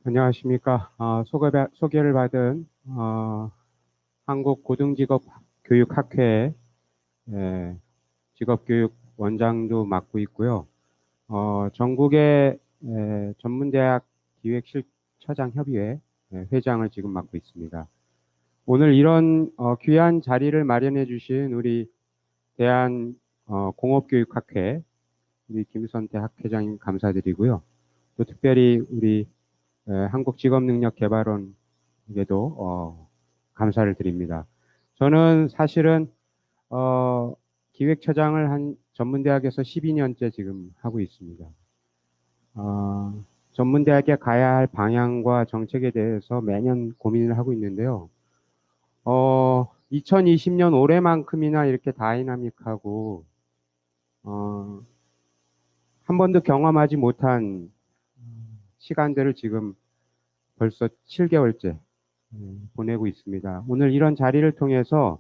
안녕하십니까. 소개를 받은 한국고등직업교육학회 직업교육 원장도 맡고 있고요. 전국의 전문대학 기획실처장협의회 회장을 지금 맡고 있습니다. 오늘 이런 귀한 자리를 마련해 주신 우리 대한공업교육학회 우리 김선태 학회장님 감사드리고요. 또 특별히 우리 한국직업능력개발원에게도 감사를 드립니다. 저는 사실은 기획처장을 한 전문대학에서 12년째 지금 하고 있습니다. 전문대학에 가야 할 방향과 정책에 대해서 매년 고민을 하고 있는데요. 2020년 올해만큼이나 이렇게 다이나믹하고 한 번도 경험하지 못한 시간들을 지금 벌써 7개월째 보내고 있습니다. 오늘 이런 자리를 통해서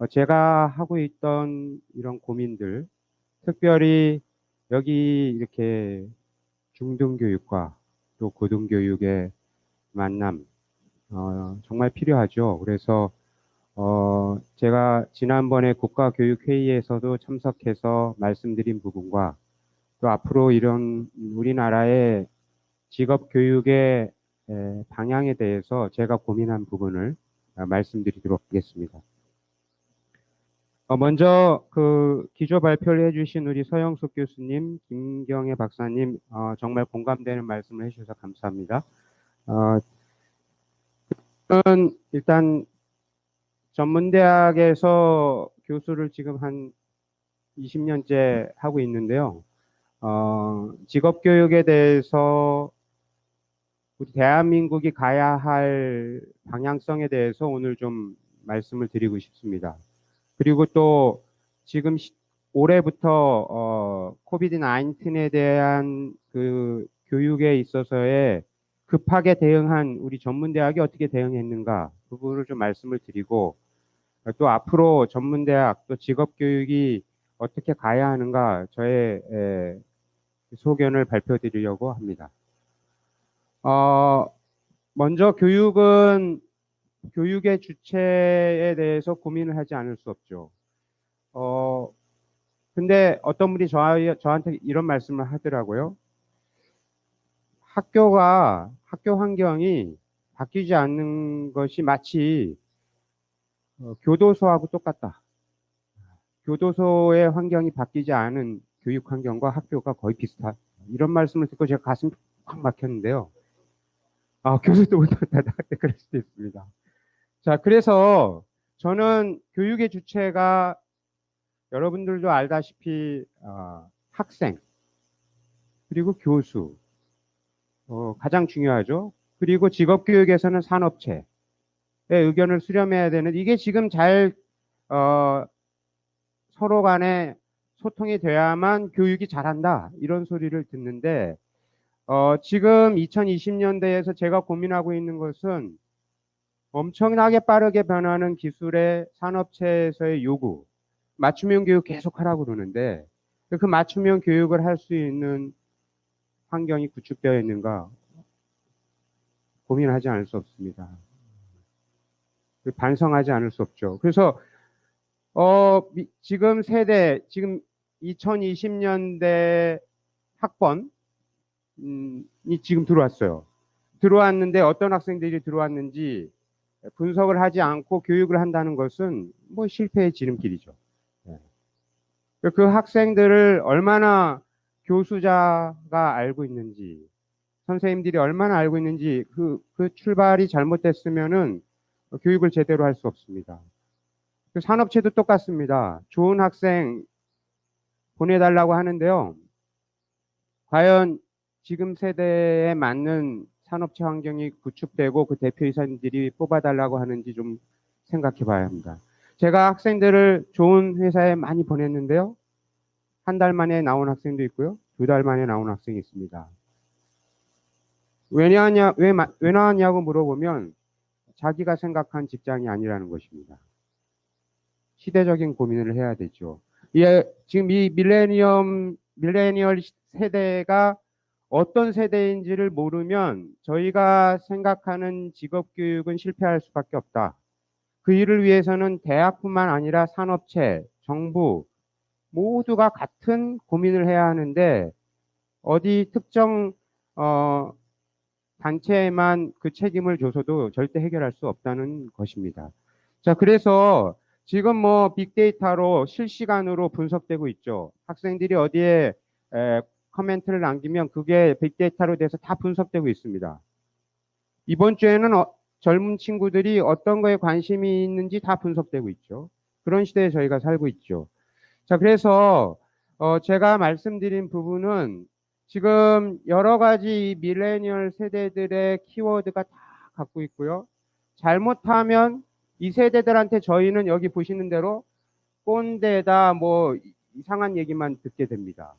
제가 하고 있던 이런 고민들, 특별히 여기 이렇게 중등교육과 또 고등교육의 만남, 정말 필요하죠. 그래서 제가 지난번에 국가교육회의에서도 참석해서 말씀드린 부분과 또 앞으로 이런 우리나라의 직업교육의 방향에 대해서 제가 고민한 부분을 말씀드리도록 하겠습니다. 먼저 그 기조 발표를 해주신 우리 서영숙 교수님, 김경애 박사님 정말 공감되는 말씀을 해주셔서 감사합니다. 저는 일단 전문대학에서 교수를 지금 한 20년째 하고 있는데요. 직업교육에 대해서 우리 대한민국이 가야 할 방향성에 대해서 오늘 좀 말씀을 드리고 싶습니다. 그리고 또 지금 올해부터 코비드 19에 대한 그 교육에 있어서의 급하게 대응한 우리 전문대학이 어떻게 대응했는가 그 부분을 좀 말씀을 드리고 또 앞으로 전문대학 또 직업교육이 어떻게 가야 하는가 저의 소견을 발표드리려고 합니다. 먼저 교육의 주체에 대해서 고민을 하지 않을 수 없죠. 근데 어떤 분이 저한테 이런 말씀을 하더라고요. 학교 환경이 바뀌지 않는 것이 마치 교도소하고 똑같다. 교도소의 환경이 바뀌지 않은 교육 환경과 학교가 거의 비슷하다. 이런 말씀을 듣고 제가 가슴이 꽉 막혔는데요. 교수도 못하다. 그럴 수도 있습니다. 자, 그래서 저는 교육의 주체가 여러분들도 알다시피 학생 그리고 교수 가장 중요하죠. 그리고 직업교육에서는 산업체의 의견을 수렴해야 되는 이게 지금 잘 서로 간에 소통이 돼야만 교육이 잘한다 이런 소리를 듣는데 지금 2020년대에서 제가 고민하고 있는 것은 엄청나게 빠르게 변하는 기술의 산업체에서의 요구, 맞춤형 교육 계속 하라고 그러는데 그 맞춤형 교육을 할 수 있는 환경이 구축되어 있는가 고민하지 않을 수 없습니다. 반성하지 않을 수 없죠. 그래서 지금 2020년대 학번이 지금 들어왔어요. 들어왔는데 어떤 학생들이 들어왔는지 분석을 하지 않고 교육을 한다는 것은 뭐 실패의 지름길이죠. 그 학생들을 얼마나 교수자가 알고 있는지, 선생님들이 얼마나 알고 있는지 그 출발이 잘못됐으면은 교육을 제대로 할 수 없습니다. 그 산업체도 똑같습니다. 좋은 학생 보내달라고 하는데요. 과연 지금 세대에 맞는 산업체 환경이 구축되고 그 대표이사님들이 뽑아달라고 하는지 좀 생각해 봐야 합니다. 제가 학생들을 좋은 회사에 많이 보냈는데요. 한 달 만에 나온 학생도 있고요. 2달 만에 나온 학생이 있습니다. 왜 나왔냐고 물어보면 자기가 생각한 직장이 아니라는 것입니다. 시대적인 고민을 해야 되죠. 지금 이 밀레니얼 세대가 어떤 세대인지를 모르면 저희가 생각하는 직업교육은 실패할 수밖에 없다. 그 일을 위해서는 대학뿐만 아니라 산업체, 정부 모두가 같은 고민을 해야 하는데 어디 특정 어, 단체에만 그 책임을 줘서도 절대 해결할 수 없다는 것입니다. 자, 그래서 지금 뭐 빅데이터로 실시간으로 분석되고 있죠. 학생들이 어디에 커멘트를 남기면 그게 빅데이터로 돼서 다 분석되고 있습니다. 이번 주에는 젊은 친구들이 어떤 거에 관심이 있는지 다 분석되고 있죠. 그런 시대에 저희가 살고 있죠. 자, 그래서 제가 말씀드린 부분은 지금 여러 가지 밀레니얼 세대들의 키워드가 다 갖고 있고요. 잘못하면 이 세대들한테 저희는 여기 보시는 대로 꼰대다 뭐 이상한 얘기만 듣게 됩니다.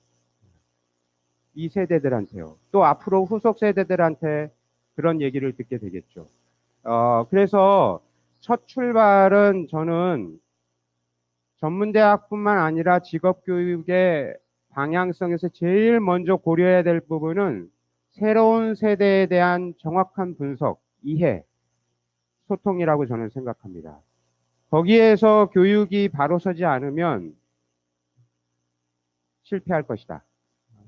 이 세대들한테요. 또 앞으로 후속 세대들한테 그런 얘기를 듣게 되겠죠. 그래서 첫 출발은 저는 전문대학뿐만 아니라 직업교육의 방향성에서 제일 먼저 고려해야 될 부분은 새로운 세대에 대한 정확한 분석, 이해, 소통이라고 저는 생각합니다. 거기에서 교육이 바로 서지 않으면 실패할 것이다.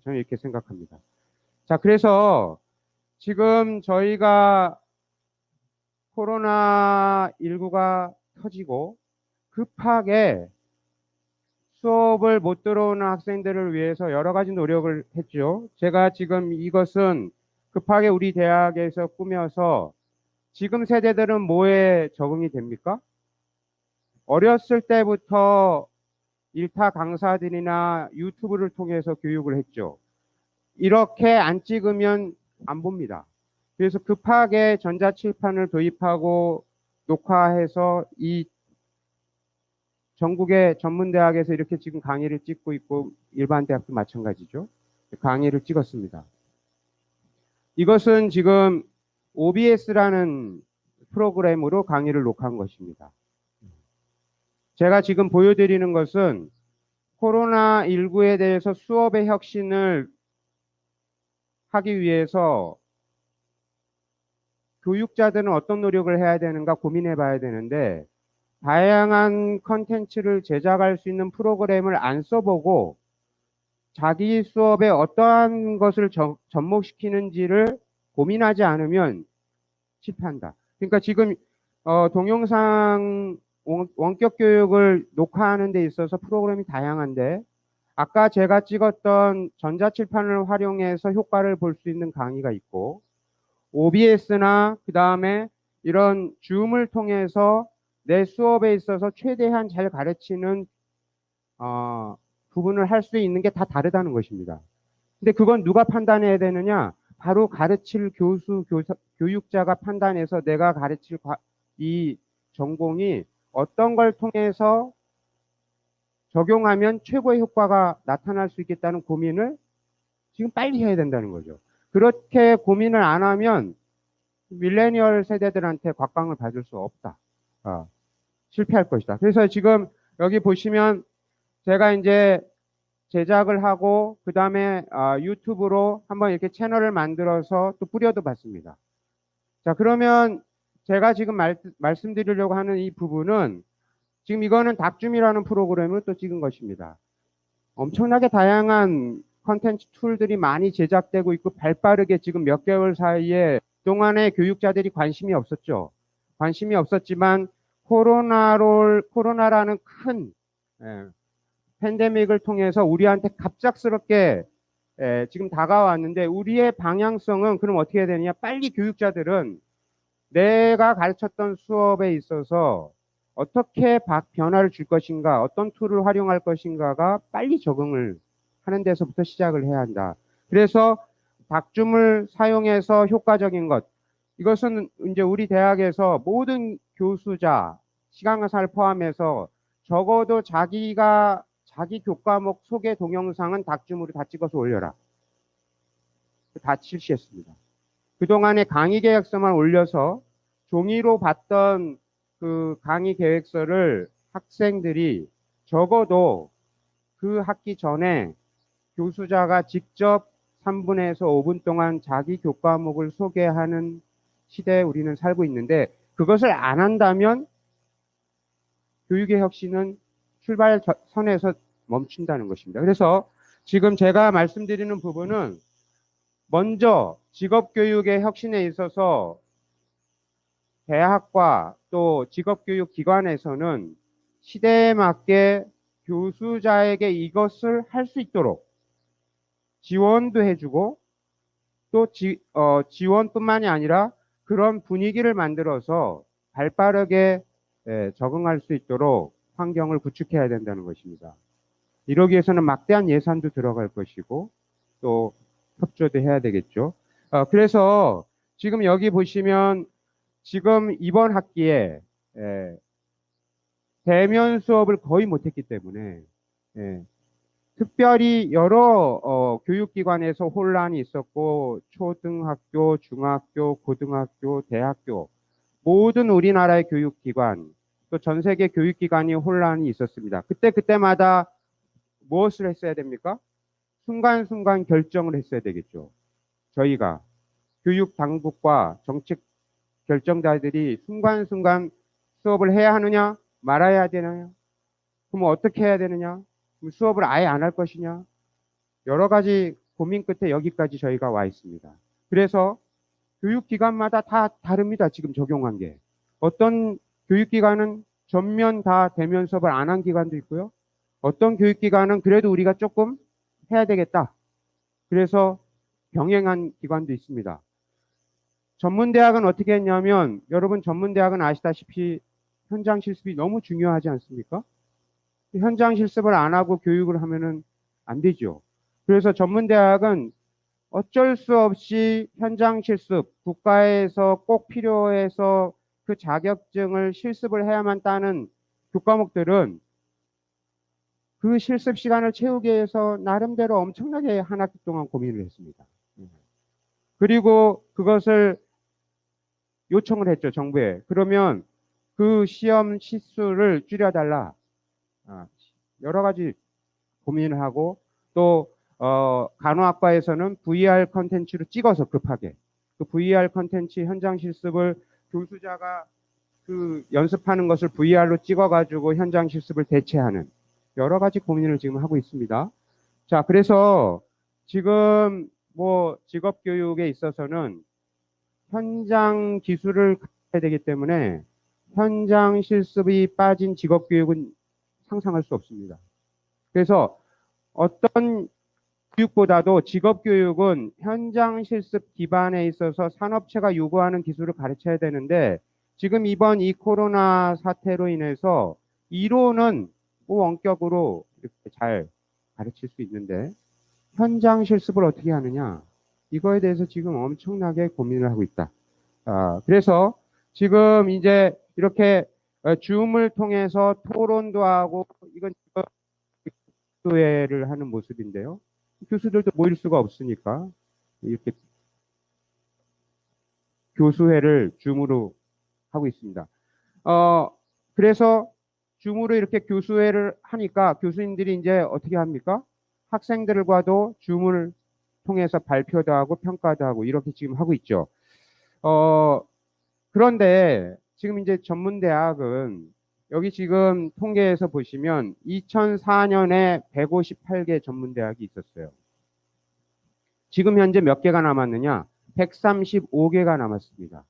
저는 이렇게 생각합니다. 자, 그래서 지금 저희가 코로나19가 터지고 급하게 수업을 못 들어오는 학생들을 위해서 여러 가지 노력을 했죠. 제가 지금 이것은 급하게 우리 대학에서 꾸며서 지금 세대들은 뭐에 적응이 됩니까? 어렸을 때부터 일타 강사들이나 유튜브를 통해서 교육을 했죠. 이렇게 안 찍으면 안 봅니다. 그래서 급하게 전자칠판을 도입하고 녹화해서 이 전국의 전문대학에서 이렇게 지금 강의를 찍고 있고 일반 대학도 마찬가지죠. 강의를 찍었습니다. 이것은 지금 OBS라는 프로그램으로 강의를 녹화한 것입니다. 제가 지금 보여드리는 것은 코로나19에 대해서 수업의 혁신을 하기 위해서 교육자들은 어떤 노력을 해야 되는가 고민해 봐야 되는데 다양한 컨텐츠를 제작할 수 있는 프로그램을 안 써보고 자기 수업에 어떠한 것을 접목시키는지를 고민하지 않으면 실패한다. 그러니까 지금 동영상 원격 교육을 녹화하는 데 있어서 프로그램이 다양한데 아까 제가 찍었던 전자칠판을 활용해서 효과를 볼 수 있는 강의가 있고 OBS나 그 다음에 이런 줌을 통해서 내 수업에 있어서 최대한 잘 가르치는 부분을 할 수 있는 게 다 다르다는 것입니다. 근데 그건 누가 판단해야 되느냐? 바로 가르칠 교육자가 판단해서 내가 가르칠 이 전공이 어떤 걸 통해서 적용하면 최고의 효과가 나타날 수 있겠다는 고민을 지금 빨리 해야 된다는 거죠. 그렇게 고민을 안 하면 밀레니얼 세대들한테 곽광을 받을 수 없다. 실패할 것이다. 그래서 지금 여기 보시면 제가 이제 제작을 하고 그 다음에 유튜브로 한번 이렇게 채널을 만들어서 또 뿌려도 봤습니다. 자, 그러면 제가 지금 말씀드리려고 하는 이 부분은 지금 이거는 닥줌이라는 프로그램을 또 찍은 것입니다. 엄청나게 다양한 컨텐츠 툴들이 많이 제작되고 있고 발빠르게 지금 몇 개월 사이에 동안에 교육자들이 관심이 없었죠. 관심이 없었지만 코로나라는 큰 팬데믹을 통해서 우리한테 갑작스럽게 지금 다가왔는데 우리의 방향성은 그럼 어떻게 해야 되느냐? 빨리 교육자들은 내가 가르쳤던 수업에 있어서 어떻게 변화를 줄 것인가, 어떤 툴을 활용할 것인가가 빨리 적응을 하는 데서부터 시작을 해야 한다. 그래서 닥줌을 사용해서 효과적인 것, 이것은 이제 우리 대학에서 모든 교수자, 시간강사를 포함해서 적어도 자기 교과목 소개 동영상은 닥줌으로 다 찍어서 올려라. 다 실시했습니다. 그동안에 강의 계획서만 올려서 종이로 봤던 그 강의 계획서를 학생들이 적어도 그 학기 전에 교수자가 직접 3분에서 5분 동안 자기 교과목을 소개하는 시대에 우리는 살고 있는데 그것을 안 한다면 교육의 혁신은 출발선에서 멈춘다는 것입니다. 그래서 지금 제가 말씀드리는 부분은 먼저 직업교육의 혁신에 있어서 대학과 또 직업교육기관에서는 시대에 맞게 교수자에게 이것을 할 수 있도록 지원도 해주고 또 지원뿐만이 아니라 그런 분위기를 만들어서 발빠르게 적응할 수 있도록 환경을 구축해야 된다는 것입니다. 이러기 위해서는 막대한 예산도 들어갈 것이고 또 협조도 해야 되겠죠. 그래서 지금 여기 보시면 지금 이번 학기에 대면 수업을 거의 못했기 때문에 특별히 여러 교육기관에서 혼란이 있었고 초등학교, 중학교, 고등학교, 대학교 모든 우리나라의 교육기관 또 전 세계 교육기관이 혼란이 있었습니다. 그때마다 무엇을 했어야 됩니까? 순간순간 결정을 했어야 되겠죠. 저희가 교육당국과 정책 결정자들이 순간순간 수업을 해야 하느냐 말아야 되느냐 그럼 어떻게 해야 되느냐 그럼 수업을 아예 안 할 것이냐 여러 가지 고민 끝에 여기까지 저희가 와 있습니다. 그래서 교육기관마다 다 다릅니다. 지금 적용한 게. 어떤 교육기관은 전면 다 대면 수업을 안 한 기관도 있고요. 어떤 교육기관은 그래도 우리가 조금 해야 되겠다. 그래서 병행한 기관도 있습니다. 전문대학은 어떻게 했냐면 여러분 전문대학은 아시다시피 현장 실습이 너무 중요하지 않습니까? 현장 실습을 안 하고 교육을 하면은 안 되죠. 그래서 전문대학은 어쩔 수 없이 현장 실습, 국가에서 꼭 필요해서 그 자격증을 실습을 해야만 따는 교과목들은 그 실습 시간을 채우기 위해서 나름대로 엄청나게 한 학기 동안 고민을 했습니다. 그리고 그것을 요청을 했죠, 정부에. 그러면 그 시험 시수를 줄여달라. 여러 가지 고민을 하고 또 간호학과에서는 VR 컨텐츠로 찍어서 급하게 그 VR 컨텐츠 현장 실습을 교수자가 그 연습하는 것을 VR로 찍어가지고 현장 실습을 대체하는 여러 가지 고민을 지금 하고 있습니다. 자, 그래서 지금 뭐 직업교육에 있어서는 현장 기술을 갖춰야 되기 때문에 현장 실습이 빠진 직업교육은 상상할 수 없습니다. 그래서 어떤 교육보다도 직업교육은 현장 실습 기반에 있어서 산업체가 요구하는 기술을 가르쳐야 되는데 지금 이번 이 코로나 사태로 인해서 이론은 원격으로 이렇게 잘 가르칠 수 있는데 현장 실습을 어떻게 하느냐 이거에 대해서 지금 엄청나게 고민을 하고 있다. 그래서 지금 이제 이렇게 줌을 통해서 토론도 하고 이건 교회를 하는 모습인데요. 교수들도 모일 수가 없으니까 이렇게 교수회를 줌으로 하고 있습니다. 그래서 줌으로 이렇게 교수회를 하니까 교수님들이 이제 어떻게 합니까? 학생들과도 줌을 통해서 발표도 하고 평가도 하고 이렇게 지금 하고 있죠. 그런데 지금 이제 전문대학은 여기 지금 통계에서 보시면 2004년에 158개 전문대학이 있었어요. 지금 현재 몇 개가 남았느냐? 135개가 남았습니다.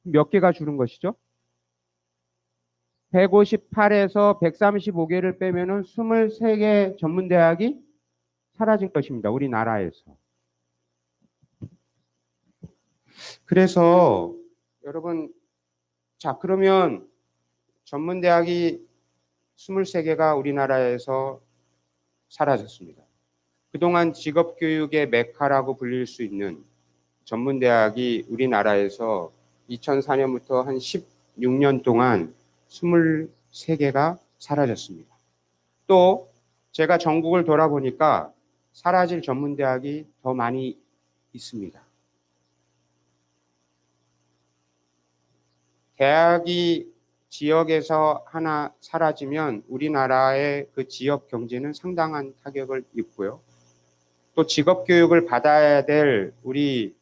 몇 개가 줄은 것이죠? 158에서 135개를 빼면은 23개 전문대학이 사라진 것입니다. 우리나라에서. 그래서 여러분, 자, 그러면 전문대학이 23개가 우리나라에서 사라졌습니다. 그동안 직업교육의 메카라고 불릴 수 있는 전문대학이 우리나라에서 2004년부터 한 16년 동안 23개가 사라졌습니다. 또 제가 전국을 돌아보니까 사라질 전문대학이 더 많이 있습니다. 대학이 지역에서 하나 사라지면 우리나라의 그 지역 경제는 상당한 타격을 입고요. 또 직업 교육을 받아야 될 우리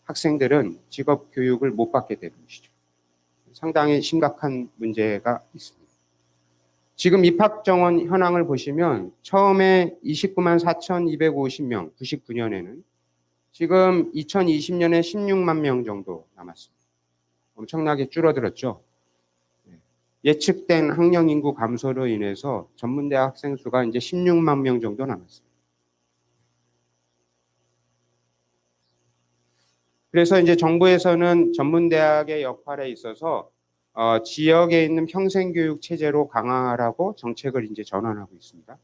학생들은 직업 교육을 못 받게 되는 것이죠. 상당히 심각한 문제가 있습니다. 지금 입학 정원 현황을 보시면 처음에 29만 4,250명, 99년에는 지금 2020년에 16만 명 정도 남았습니다. 엄청나게 줄어들었죠. 예측된 학령 인구 감소로 인해서 전문대 학생 수가 이제 16만 명 정도 남았습니다. 그래서 이제 정부에서는 전문대학의 역할에 있어서 지역에 있는 평생교육 체제로 강화하라고 정책을 이제 전환하고 있습니다.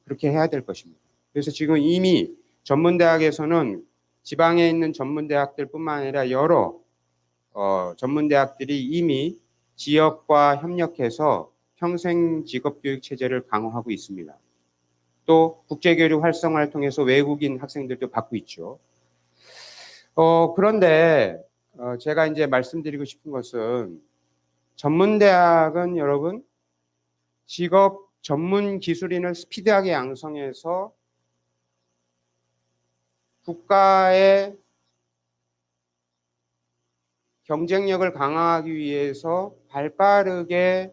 그렇게 해야 될 것입니다. 그래서 지금 이미 전문대학에서는 지방에 있는 전문대학들뿐만 아니라 여러 전문대학들이 이미 지역과 협력해서 평생 직업교육 체제를 강화하고 있습니다. 또 국제교류 활성화를 통해서 외국인 학생들도 받고 있죠. 그런데 제가 이제 말씀드리고 싶은 것은 전문대학은 여러분 직업 전문 기술인을 스피드하게 양성해서 국가의 경쟁력을 강화하기 위해서 발빠르게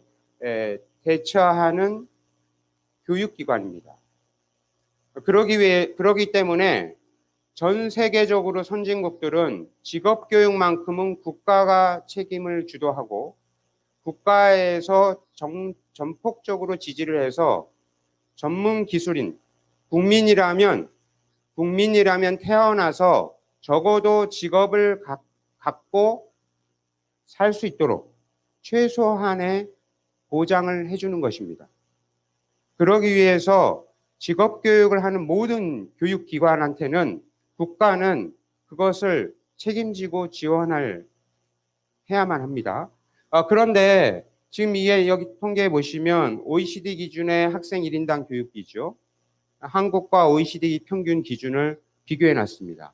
대처하는 교육기관입니다. 그러기 때문에 전 세계적으로 선진국들은 직업교육만큼은 국가가 책임을 주도하고 국가에서 전폭적으로 지지를 해서 전문 기술인, 국민이라면 태어나서 적어도 직업을 갖고 살 수 있도록 최소한의 보장을 해주는 것입니다. 그러기 위해서 직업교육을 하는 모든 교육기관한테는 국가는 그것을 책임지고 해야만 합니다. 그런데 지금 이게 여기 통계에 보시면 OECD 기준의 학생 1인당 교육비죠. 한국과 OECD 평균 기준을 비교해 놨습니다.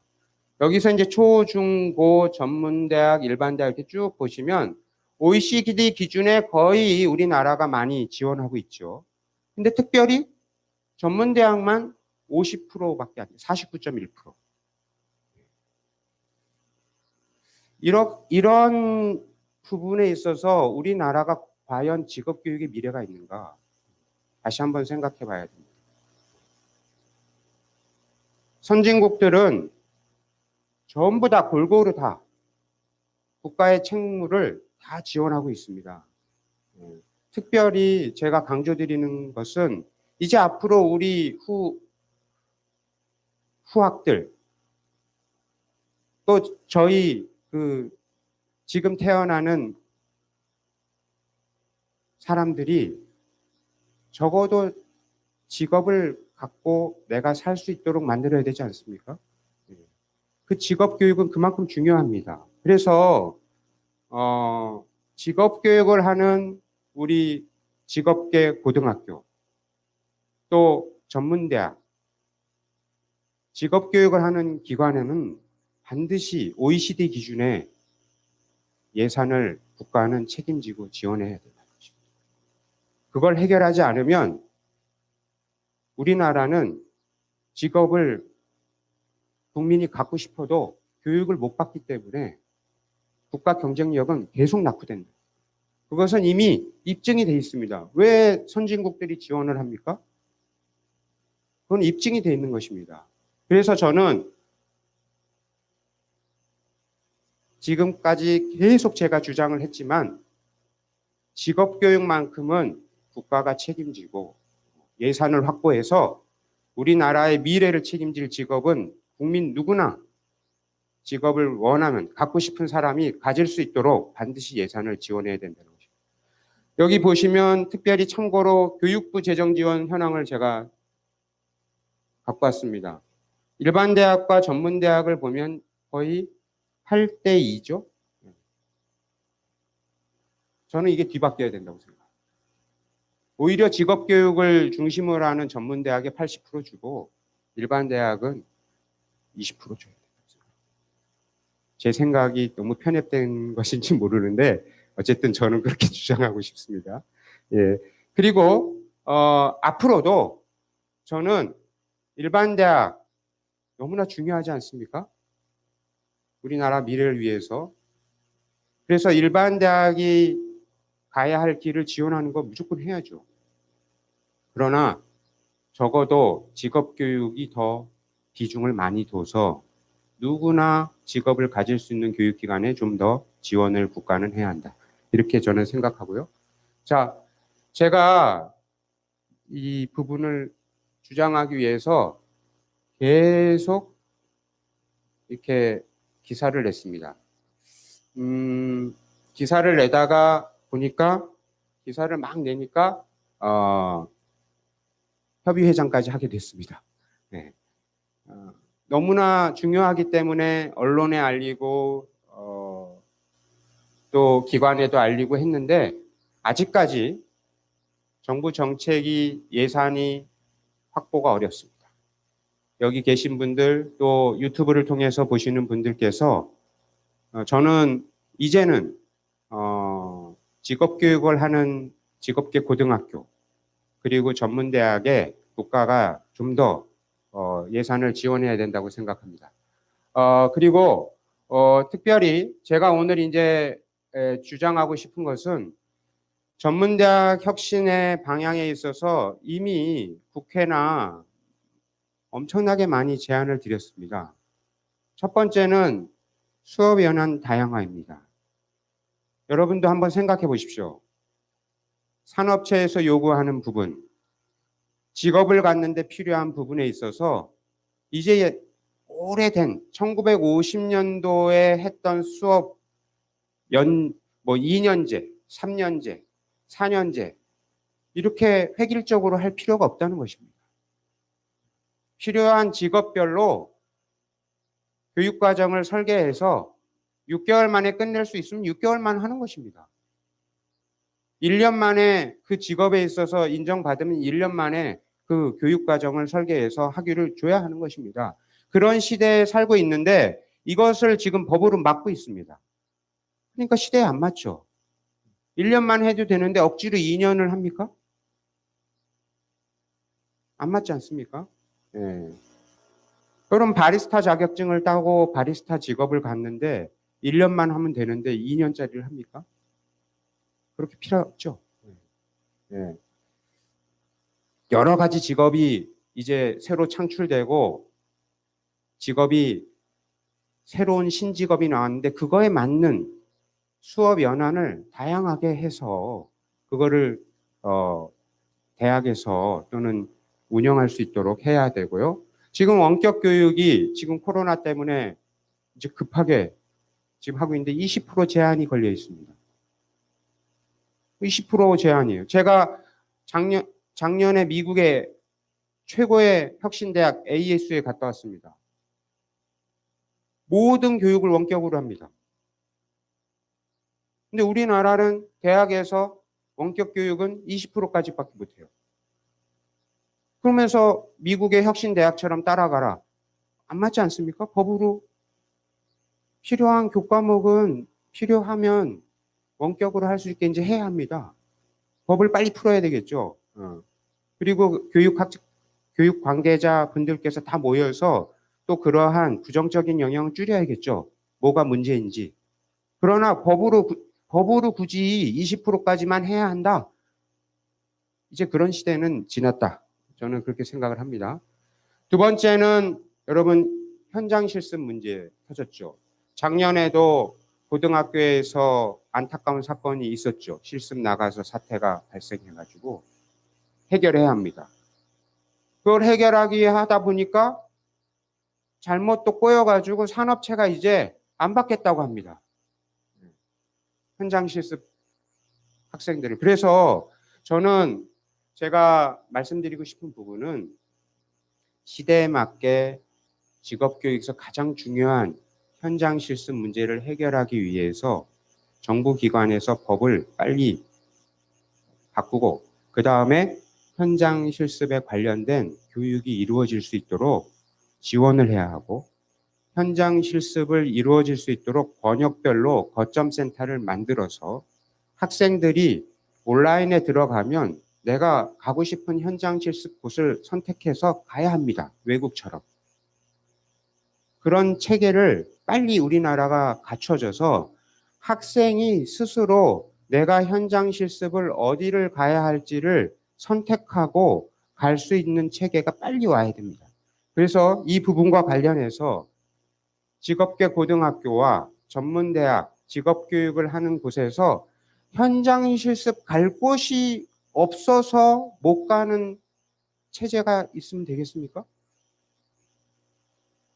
여기서 이제 초, 중, 고, 전문대학, 일반대학 이렇게 쭉 보시면 OECD 기준에 거의 우리나라가 많이 지원하고 있죠. 근데 특별히 전문대학만 50%밖에 안 돼요. 49.1%. 이런 부분에 있어서 우리나라가 과연 직업교육의 미래가 있는가? 다시 한번 생각해 봐야 됩니다. 선진국들은 전부 다 골고루 다 국가의 책무를 다 지원하고 있습니다. 특별히 제가 강조드리는 것은 이제 앞으로 우리 후학들 또 저희 지금 태어나는 사람들이 적어도 직업을 갖고 내가 살 수 있도록 만들어야 되지 않습니까? 그 직업 교육은 그만큼 중요합니다. 그래서 직업 교육을 하는 우리 직업계 고등학교 또 전문대학 직업 교육을 하는 기관에는 반드시 OECD 기준의 예산을 국가는 책임지고 지원해야 된다는 것입니다. 그걸 해결하지 않으면 우리나라는 직업을 국민이 갖고 싶어도 교육을 못 받기 때문에 국가 경쟁력은 계속 낙후된다. 그것은 이미 입증이 돼 있습니다. 왜 선진국들이 지원을 합니까? 그건 입증이 돼 있는 것입니다. 그래서 저는 지금까지 계속 제가 주장을 했지만 직업교육만큼은 국가가 책임지고 예산을 확보해서 우리나라의 미래를 책임질 직업은 국민 누구나 직업을 원하면 갖고 싶은 사람이 가질 수 있도록 반드시 예산을 지원해야 된다는 것입니다. 여기 보시면 특별히 참고로 교육부 재정지원 현황을 제가 갖고 왔습니다. 일반 대학과 전문 대학을 보면 거의 8대 2죠. 저는 이게 뒤바뀌어야 된다고 생각합니다. 오히려 직업교육을 중심으로 하는 전문 대학에 80% 주고 일반 대학은 20% 줘야 된다고 생각합니다. 제 생각이 너무 편협된 것인지 모르는데 어쨌든 저는 그렇게 주장하고 싶습니다. 예. 그리고 앞으로도 저는 일반 대학 너무나 중요하지 않습니까? 우리나라 미래를 위해서. 그래서 일반 대학이 가야 할 길을 지원하는 거 무조건 해야죠. 그러나 적어도 직업교육이 더 비중을 많이 둬서 누구나 직업을 가질 수 있는 교육기관에 좀 더 지원을 국가는 해야 한다. 이렇게 저는 생각하고요. 자, 제가 이 부분을 주장하기 위해서 계속 이렇게 기사를 냈습니다. 기사를 내다가 보니까 기사를 막 내니까 협의회장까지 하게 됐습니다. 네. 너무나 중요하기 때문에 언론에 알리고 또 기관에도 알리고 했는데 아직까지 정부 정책이 예산이 확보가 어렵습니다. 여기 계신 분들 또 유튜브를 통해서 보시는 분들께서 저는 이제는 직업교육을 하는 직업계 고등학교 그리고 전문대학에 국가가 좀 더 예산을 지원해야 된다고 생각합니다. 그리고 특별히 제가 오늘 이제 주장하고 싶은 것은 전문대학 혁신의 방향에 있어서 이미 국회나 엄청나게 많이 제안을 드렸습니다. 첫 번째는 수업 연한 다양화입니다. 여러분도 한번 생각해 보십시오. 산업체에서 요구하는 부분, 직업을 갖는데 필요한 부분에 있어서 이제 오래된 1950년도에 했던 수업 2년제, 3년제, 4년제 이렇게 획일적으로 할 필요가 없다는 것입니다. 필요한 직업별로 교육과정을 설계해서 6개월 만에 끝낼 수 있으면 6개월만 하는 것입니다. 1년 만에 그 직업에 있어서 인정받으면 1년 만에 그 교육과정을 설계해서 학위를 줘야 하는 것입니다. 그런 시대에 살고 있는데 이것을 지금 법으로 막고 있습니다. 그러니까 시대에 안 맞죠. 1년만 해도 되는데 억지로 2년을 합니까? 안 맞지 않습니까? 예. 그럼 바리스타 자격증을 따고 바리스타 직업을 갖는데 1년만 하면 되는데 2년짜리를 합니까? 그렇게 필요 없죠. 예. 여러 가지 직업이 이제 새로 창출되고 직업이 새로운 신직업이 나왔는데 그거에 맞는 수업 연한을 다양하게 해서 그거를 대학에서 또는 운영할 수 있도록 해야 되고요. 지금 원격 교육이 지금 코로나 때문에 이제 급하게 지금 하고 있는데 20% 제한이 걸려 있습니다. 20% 제한이에요. 제가 작년에 미국의 최고의 혁신대학 ASU에 갔다 왔습니다. 모든 교육을 원격으로 합니다. 근데 우리나라는 대학에서 원격 교육은 20%까지밖에 못해요. 그러면서 미국의 혁신대학처럼 따라가라. 안 맞지 않습니까? 법으로 필요한 교과목은 필요하면 원격으로 할 수 있게 이제 해야 합니다. 법을 빨리 풀어야 되겠죠. 그리고 교육 관계자 분들께서 다 모여서 또 그러한 부정적인 영향을 줄여야겠죠. 뭐가 문제인지. 그러나 법으로 굳이 20%까지만 해야 한다. 이제 그런 시대는 지났다. 저는 그렇게 생각을 합니다. 두 번째는 여러분 현장 실습 문제 터졌죠. 작년에도 고등학교에서 안타까운 사건이 있었죠. 실습 나가서 사태가 발생해가지고 해결해야 합니다. 그걸 해결하기 하다 보니까 잘못 또 꼬여가지고 산업체가 이제 안 받겠다고 합니다. 현장 실습 학생들을. 그래서 저는 제가 말씀드리고 싶은 부분은 시대에 맞게 직업교육에서 가장 중요한 현장 실습 문제를 해결하기 위해서 정부 기관에서 법을 빨리 바꾸고 그 다음에 현장 실습에 관련된 교육이 이루어질 수 있도록 지원을 해야 하고 현장 실습을 이루어질 수 있도록 번역별로 거점 센터를 만들어서 학생들이 온라인에 들어가면 내가 가고 싶은 현장 실습 곳을 선택해서 가야 합니다. 외국처럼. 그런 체계를 빨리 우리나라가 갖춰져서 학생이 스스로 내가 현장 실습을 어디를 가야 할지를 선택하고 갈 수 있는 체계가 빨리 와야 됩니다. 그래서 이 부분과 관련해서 직업계 고등학교와 전문대학, 직업교육을 하는 곳에서 현장 실습 갈 곳이 없어서 못 가는 체제가 있으면 되겠습니까?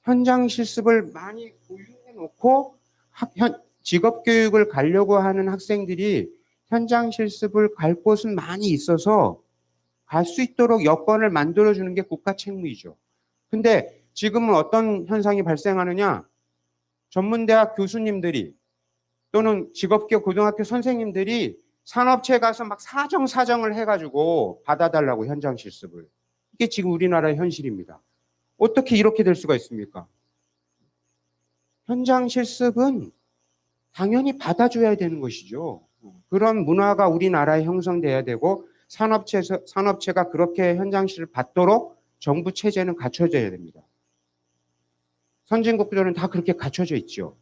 현장 실습을 많이 보유해 놓고 직업교육을 가려고 하는 학생들이 현장 실습을 갈 곳은 많이 있어서 갈 수 있도록 여건을 만들어주는 게 국가 책무이죠. 근데 지금은 어떤 현상이 발생하느냐? 전문대학 교수님들이 또는 직업교 고등학교 선생님들이 산업체에 가서 막 사정을 해가지고 받아달라고 현장 실습을. 이게 지금 우리나라의 현실입니다. 어떻게 이렇게 될 수가 있습니까? 현장 실습은 당연히 받아줘야 되는 것이죠. 그런 문화가 우리나라에 형성돼야 되고 산업체가 그렇게 현장 실습을 받도록 정부 체제는 갖춰져야 됩니다. 선진국들은 다 그렇게 갖춰져 있죠.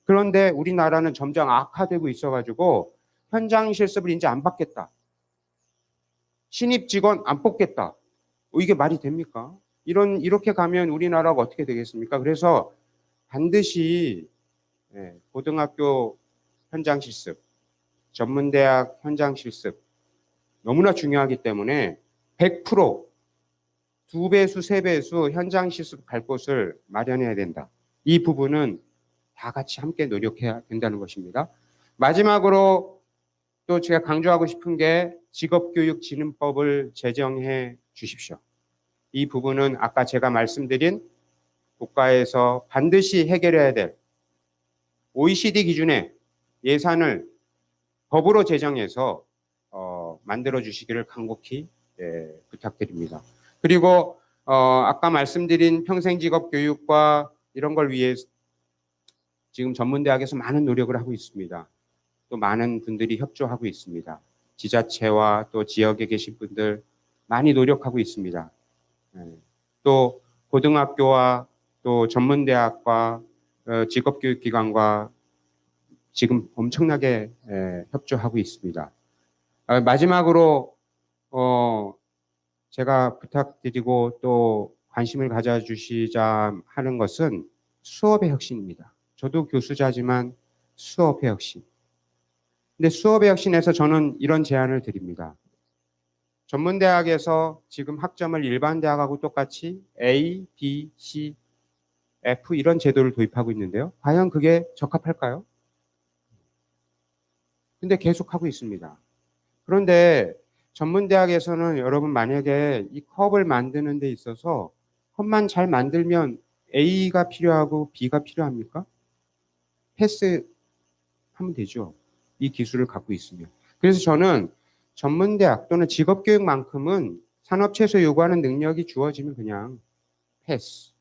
그런데 우리나라는 점점 악화되고 있어가지고 현장 실습을 이제 안 받겠다. 신입 직원 안 뽑겠다. 이게 말이 됩니까? 이렇게 가면 우리나라가 어떻게 되겠습니까? 그래서 반드시 고등학교 현장 실습, 전문대학 현장 실습 너무나 중요하기 때문에 100% 2배수, 3배수 현장 실습 갈 곳을 마련해야 된다. 이 부분은 다 같이 함께 노력해야 된다는 것입니다. 마지막으로 또 제가 강조하고 싶은 게 직업교육진흥법을 제정해 주십시오. 이 부분은 아까 제가 말씀드린 국가에서 반드시 해결해야 될 OECD 기준의 예산을 법으로 제정해서 만들어 주시기를 간곡히 부탁드립니다. 그리고 아까 말씀드린 평생직업교육과 이런 걸 위해 지금 전문대학에서 많은 노력을 하고 있습니다. 또 많은 분들이 협조하고 있습니다. 지자체와 또 지역에 계신 분들 많이 노력하고 있습니다. 또 고등학교와 또 전문대학과 직업교육기관과 지금 엄청나게 협조하고 있습니다. 마지막으로 제가 부탁드리고 또 관심을 가져주시자 하는 것은 수업의 혁신입니다. 저도 교수자지만 수업의 혁신. 근데 수업의 혁신에서 저는 이런 제안을 드립니다. 전문대학에서 지금 학점을 일반 대학하고 똑같이 A, B, C, F 이런 제도를 도입하고 있는데요. 과연 그게 적합할까요? 근데 계속 하고 있습니다. 그런데 전문대학에서는 여러분 만약에 이 컵을 만드는 데 있어서 컵만 잘 만들면 A가 필요하고 B가 필요합니까? 패스하면 되죠. 이 기술을 갖고 있으면. 그래서 저는 전문대학 또는 직업교육만큼은 산업체에서 요구하는 능력이 주어지면 그냥 패스.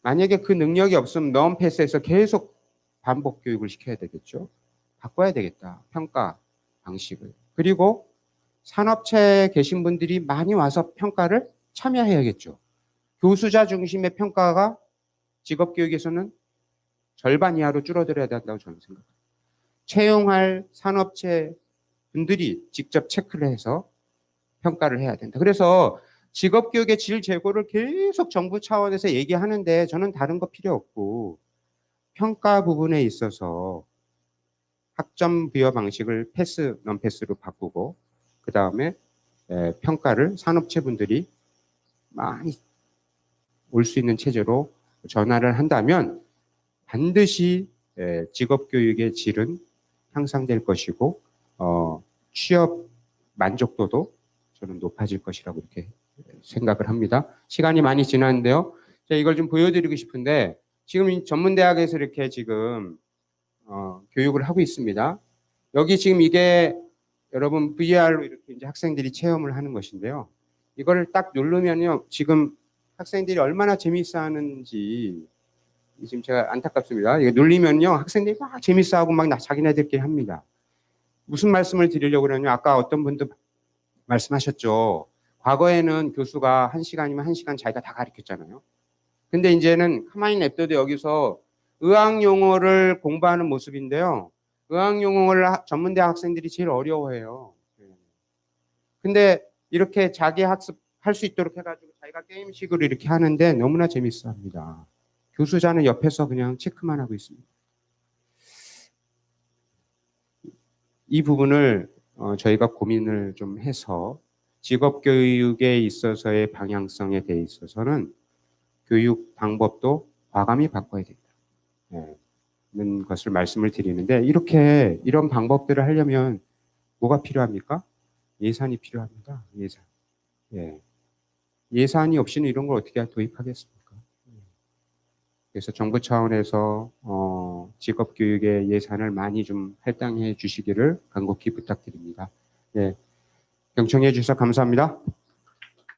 만약에 그 능력이 없으면 넌 패스해서 계속 반복 교육을 시켜야 되겠죠. 바꿔야 되겠다. 평가 방식을. 그리고 산업체에 계신 분들이 많이 와서 평가를 참여해야겠죠. 교수자 중심의 평가가 직업교육에서는 절반 이하로 줄어들어야 된다고 저는 생각합니다. 채용할 산업체 분들이 직접 체크를 해서 평가를 해야 된다. 그래서 직업교육의 질 제고를 계속 정부 차원에서 얘기하는데 저는 다른 거 필요 없고 평가 부분에 있어서 학점 부여 방식을 패스, 넌패스로 바꾸고 그 다음에 평가를 산업체 분들이 많이 올 수 있는 체제로 전환을 한다면 반드시 직업교육의 질은 향상될 것이고 취업 만족도도 저는 높아질 것이라고 이렇게 생각을 합니다. 시간이 많이 지났는데요. 제가 이걸 좀 보여드리고 싶은데 지금 전문대학에서 이렇게 지금 교육을 하고 있습니다. 여기 지금 이게 여러분 VR로 이렇게 이제 학생들이 체험을 하는 것인데요. 이거를 딱 누르면요. 지금 학생들이 얼마나 재미있어 하는지 지금 제가 안타깝습니다. 이거 눌리면요. 학생들이 막 재밌어 하고 막 자기네들끼리 합니다. 무슨 말씀을 드리려고 그러냐면 아까 어떤 분도 말씀하셨죠. 과거에는 교수가 1시간이면 1시간 자기가 다 가르쳤잖아요. 근데 이제는 가만히 냅둬도 여기서 의학 용어를 공부하는 모습인데요. 의학 용어를 전문대 학생들이 제일 어려워해요. 근데 이렇게 자기 학습할 수 있도록 해가지고 자기가 게임식으로 이렇게 하는데 너무나 재밌어 합니다. 교수자는 옆에서 그냥 체크만 하고 있습니다. 이 부분을 저희가 고민을 좀 해서 직업교육에 있어서의 방향성에 대해 있어서는 교육 방법도 과감히 바꿔야 된다. 는 것을 말씀을 드리는데 이렇게 이런 방법들을 하려면 뭐가 필요합니까? 예산이 필요합니다. 예산. 예. 예산이 없이는 이런 걸 어떻게 도입하겠습니까? 그래서 정부 차원에서 직업교육에 예산을 많이 좀 할당해 주시기를 간곡히 부탁드립니다. 예. 경청해 주셔서 감사합니다.